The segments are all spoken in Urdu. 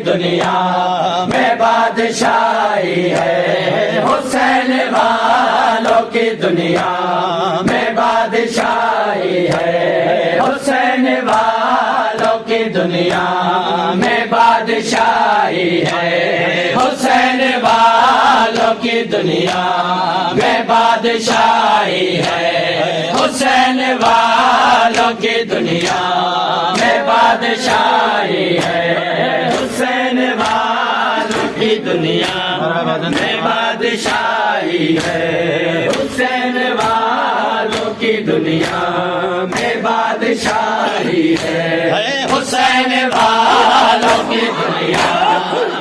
دنیا میں بادشاہی ہے، حسین والوں کی دنیا میں بادشاہی ہے، حسین والوں کی دنیا میں بادشاہی ہے، حسین والوں کی دنیا میں بادشاہی ہے، حسین والوں کی دنیا میں بادشاہی ہے، حسین والوں کی دنیا میں بادشاہی ہے، حسین والوں کی دنیا میں بادشاہی ہے، حسین والوں کی دنیا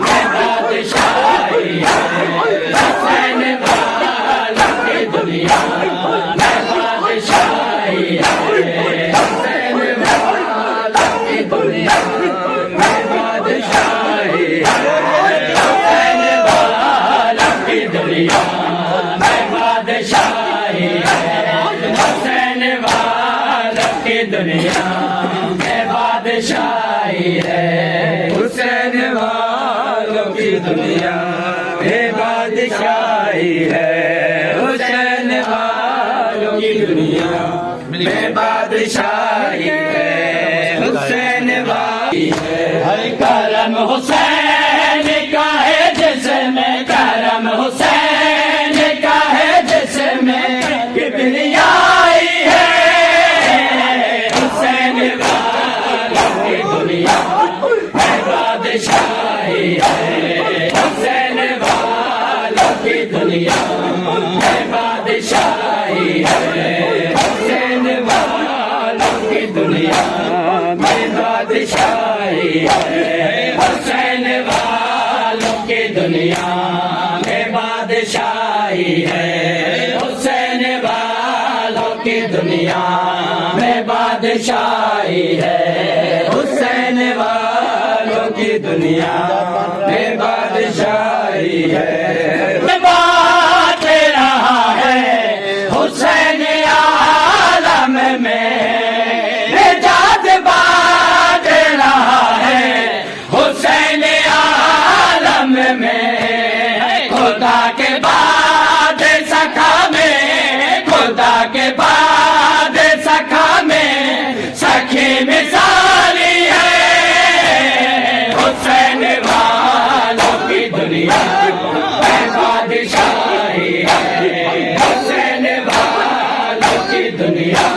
میں بادشاہی ہے، حسین والوں کی دنیا میں بادشاہی ہے، حسین والوں کی دنیا میں بادشاہی ہے، حسین والوں کی دنیا میں بادشاہی ہے، حسین والوں کی دنیا میں بادشاہی ہے، حسین والوں کی دنیا میں بادشاہی ہے، حسین والوں کی دنیا میں بادشاہی ہے، حسین والی ہے، کرم حسین کا ہے جس میں، کرم حسین کا ہے جس میں کبریائی ہے، حسین والوں کی دنیا میں بادشاہی ہے، حسین والوں کی دنیا میں بادشاہی ہے، حسین والوں کی دنیا میں بادشاہی ہے، حسین والوں کی دنیا میں بادشاہی ہے، حسین والوں کی دنیا میں بادشاہی ہے، حسین والوں کی دنیا میں بادشاہی ہے، بات رہا ہے حسین عالم میں، نجات بات رہا ہے حسین عالم میں، خدا کے بعد سکھا میں، خدا کے بعد سکھا میں سخی مثالی ہے، حسین والوں کی دنیا میں بادشاہی ہے، حسین والوں کی دنیا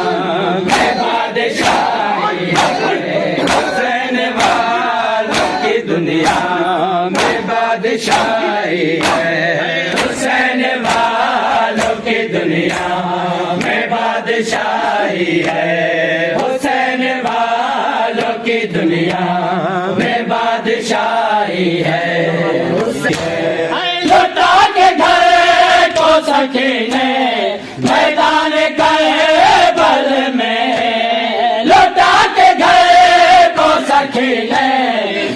میں بادشاہی ہے، حسین والوں کی دنیا میں بادشاہی ہے، حسین والوں کی دنیا میں بادشاہی ہے، حسین والوں کی دنیا میں بادشاہی ہے، لوٹا کے گھر کو سکینے میدان کربل میں، لوٹا کے گھر کو سکینے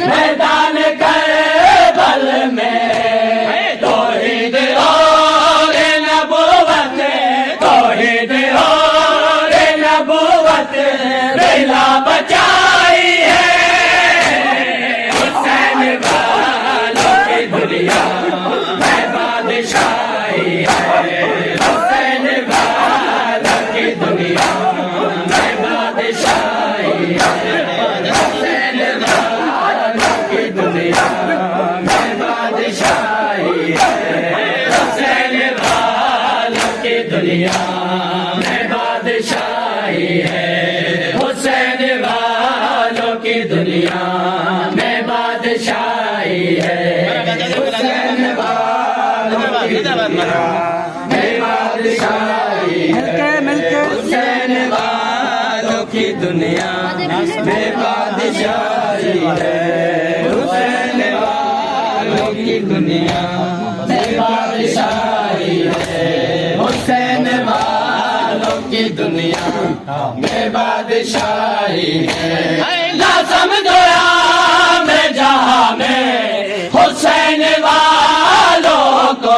میدان کربل میں، توحید اور نبوت، توحید اور نبوت بلا بچائی ہے، حسین والوں کی دنیا میں بادشاہی ہے، حسین والوں کی دنیا میں بادشاہی ہے، حسین والوں کی دنیا میں بادشاہی ہے، حسین والوں کی دنیا میں بادشاہی ہے، حسین والوں کی دنیا میں بادشاہی ہے، حسین والوں کی دنیا میں بادشاہی ہے، حسین والوں کی دنیا میں بادشاہی ہے، حسین والوں کی دنیا میں بادشاہی ہے، حسین والوں کی دنیا میں بادشاہی ہے، لازم دیا میں جہاں میں حسین والوں کو،